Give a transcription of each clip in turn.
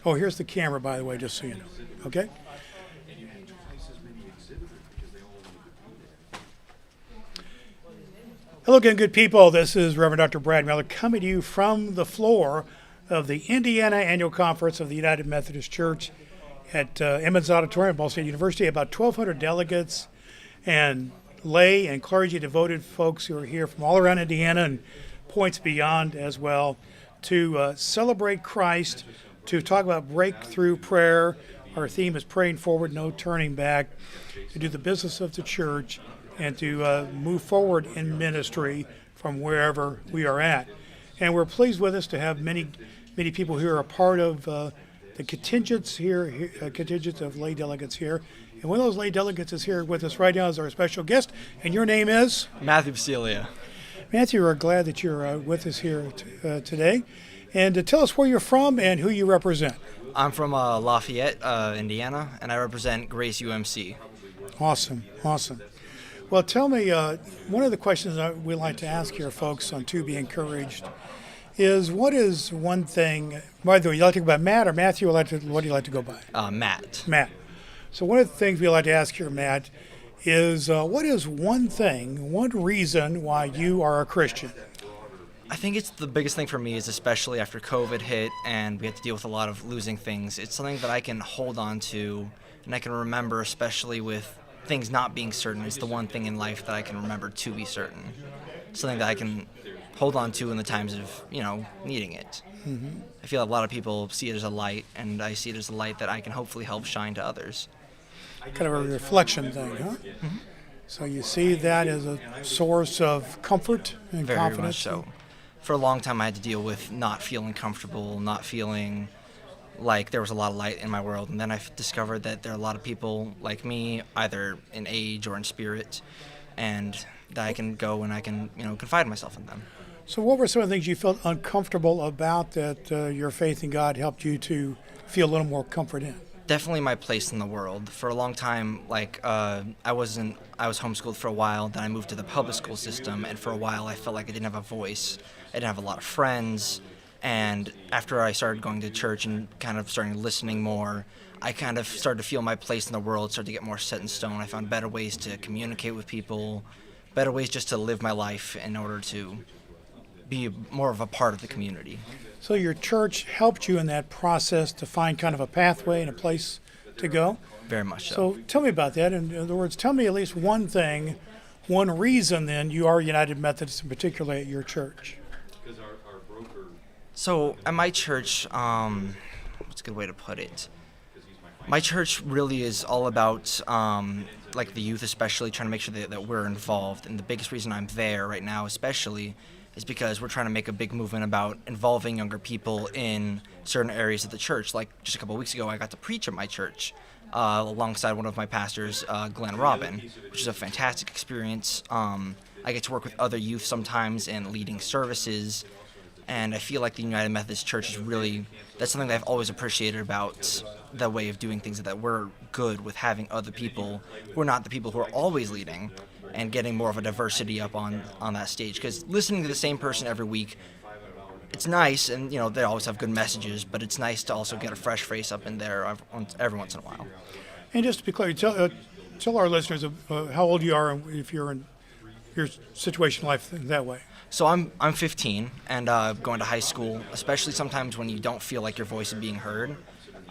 Oh, here's the camera, by the way, just so you know. Okay? Hello again, good people. This is Reverend Dr. Brad Miller coming to you from the floor of the Indiana Annual Conference of the United Methodist Church at Emmons Auditorium, Ball State University. About 1,200 delegates and lay and clergy devoted folks who are here from all around Indiana and points beyond as well to celebrate Christ, to talk about breakthrough prayer. Our theme is praying forward, no turning back, to do the business of the church and to move forward in ministry from wherever we are at. And we're pleased with us to have many people who are a part of the contingents here, contingents of lay delegates here. And one of those lay delegates is here with us right now as our special guest. And your name is? Matthew Bisciglia. Matthew, we're glad that you're with us here today. And tell us where you're from and who you represent. I'm from Lafayette, Indiana, and I represent Grace UMC. Awesome. Well, tell me, one of the questions that we like to ask here, folks, on To Be Encouraged, is what is one thing, by the way, you like to go by Matt or Matthew, or what do you like to go by? Matt. Matt. So one of the things we like to ask here, Matt, is what is one reason why you are a Christian? I think it's the biggest thing for me is especially after COVID hit and we had to deal with a lot of losing things. It's something that I can hold on to and I can remember, especially with things not being certain. It's the one thing in life that I can remember to be certain. Something that I can hold on to in the times of, needing it. Mm-hmm. I feel a lot of people see it as a light, and I see it as a light that I can hopefully help shine to others. Kind of a reflection thing, huh? Mm-hmm. So you see that as a source of comfort and Very confidence? Very much so. For a long time, I had to deal with not feeling comfortable, not feeling like there was a lot of light in my world. And then I discovered that there are a lot of people like me, either in age or in spirit, and that I can go and I can, confide myself in them. So what were some of the things you felt uncomfortable about that your faith in God helped you to feel a little more comfort in? Definitely my place in the world. For a long time, I was homeschooled for a while, then I moved to the public school system, and for a while I felt like I didn't have a voice. I didn't have a lot of friends, and after I started going to church and kind of starting listening more, I kind of started to feel my place in the world, started to get more set in stone. I found better ways to communicate with people, better ways just to live my life in order to be more of a part of the community. So your church helped you in that process to find kind of a pathway and a place to go? Very much so. So tell me about that. In other words, tell me at least one reason then you are United Methodist, in particular at your church. So at my church, what's a good way to put it? My church really is all about the youth, especially trying to make sure that we're involved. And the biggest reason I'm there right now especially is because we're trying to make a big movement about involving younger people in certain areas of the church. Like just a couple of weeks ago, I got to preach at my church alongside one of my pastors, Glenn Robin, which is a fantastic experience. I get to work with other youth sometimes in leading services. And I feel like the United Methodist Church is really, that's something that I've always appreciated about the way of doing things, that we're good with having other people who are not the people who are always leading and getting more of a diversity up on that stage. Because listening to the same person every week, it's nice, and they always have good messages, but it's nice to also get a fresh face up in there every once in a while. And just to be clear, tell our listeners how old you are and if you're in your situation in life that way. So I'm 15 and going to high school, especially sometimes when you don't feel like your voice is being heard.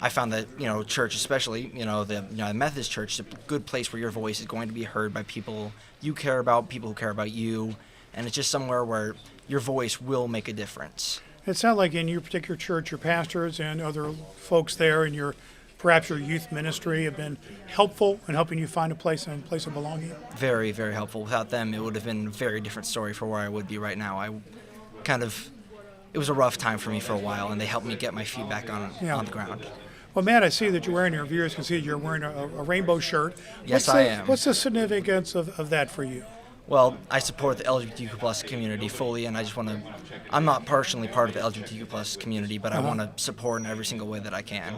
I found that, church, especially, the Methodist Church, is a good place where your voice is going to be heard by people you care about, people who care about you, and it's just somewhere where your voice will make a difference. It sounds like in your particular church, your pastors and other folks there and perhaps your youth ministry have been helpful in helping you find a place of belonging? Very, very helpful. Without them, it would have been a very different story for where I would be right now. It was a rough time for me for a while, and they helped me get my feet back on the ground. Well, Matt, I see that you're wearing, your viewers can see you're wearing a rainbow shirt. Yes, I am. What's the significance of that for you? Well, I support the LGBTQ plus community fully, and I'm not personally part of the LGBTQ plus community, but I want to support in every single way that I can.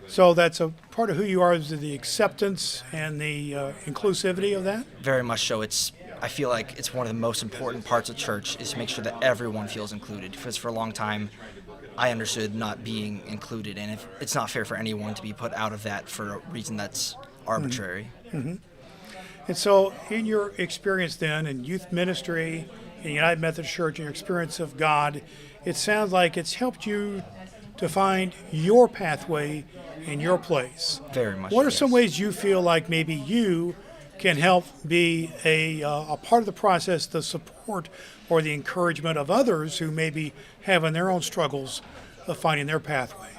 So that's a part of who you are, is the acceptance and the inclusivity of that? Very much so. It's I feel like it's one of the most important parts of church is to make sure that everyone feels included. Because for a long time, I understood not being included, and if it's not fair for anyone to be put out of that for a reason that's arbitrary. And so, in your experience then in youth ministry, in United Methodist Church, in your experience of God, it sounds like it's helped you to find your pathway in your place. Very much. What are yes. some ways you feel like maybe you can help be a part of the process, the support or the encouragement of others who may be having their own struggles of finding their pathway?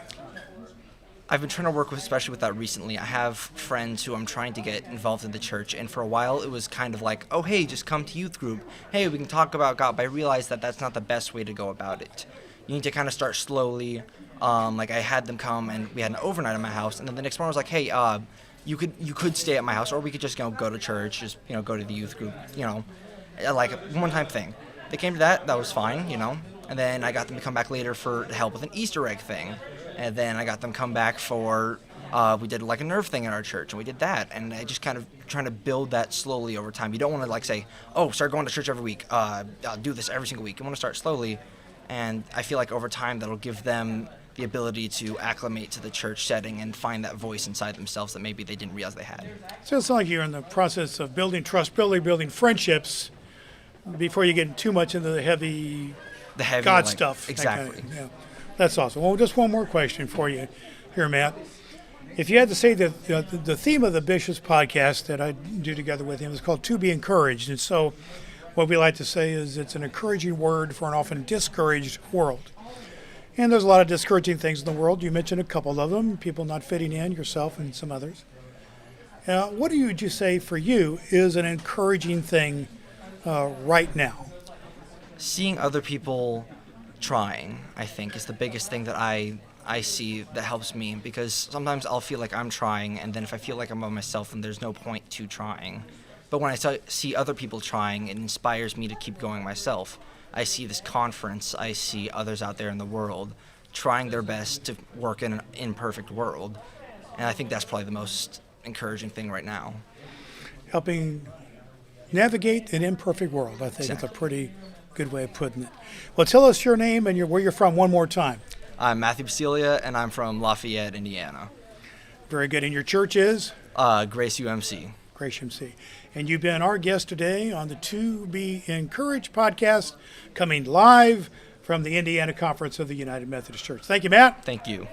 I've been trying to work with, especially with that recently. I have friends who I'm trying to get involved in the church, and for a while it was kind of like, oh, hey, just come to youth group. Hey, we can talk about God, but I realized that that's not the best way to go about it. You need to kind of start slowly. Like I had them come, and we had an overnight at my house, and then the next morning I was like, hey, you could stay at my house, or we could just go to church, just go to the youth group, like a one-time thing. They came to that was fine, and then I got them to come back later for help with an Easter egg thing. And then I got them come back for, we did like a nerve thing in our church, and we did that. And I just kind of trying to build that slowly over time. You don't want to like say, oh, start going to church every week. I'll do this every single week. You want to start slowly. And I feel like over time that'll give them the ability to acclimate to the church setting and find that voice inside themselves that maybe they didn't realize they had. So it's like you're in the process of building trust, building friendships before you get too much into the heavy God stuff. Exactly. Yeah. That's awesome. Well, just one more question for you here, Matt. If you had to say that the theme of the Bishop's podcast that I do together with him is called To Be Encouraged. And so what we like to say is it's an encouraging word for an often discouraged world. And there's a lot of discouraging things in the world. You mentioned a couple of them, people not fitting in, yourself and some others. What would you say for you is an encouraging thing right now? Seeing other people trying, I think, is the biggest thing that I see that helps me, because sometimes I'll feel like I'm trying, and then if I feel like I'm by myself, then there's no point to trying. But when I see other people trying, it inspires me to keep going myself. I see this conference, I see others out there in the world trying their best to work in an imperfect world, and I think that's probably the most encouraging thing right now. Helping navigate an imperfect world, I think. Exactly. It's a pretty good way of putting it. Well, tell us your name and where you're from one more time. I'm Matthew Bisciglia, and I'm from Lafayette, Indiana. Very good. And your church is? Grace UMC. Grace UMC. And you've been our guest today on the To Be Encouraged podcast, coming live from the Indiana Conference of the United Methodist Church. Thank you, Matt. Thank you.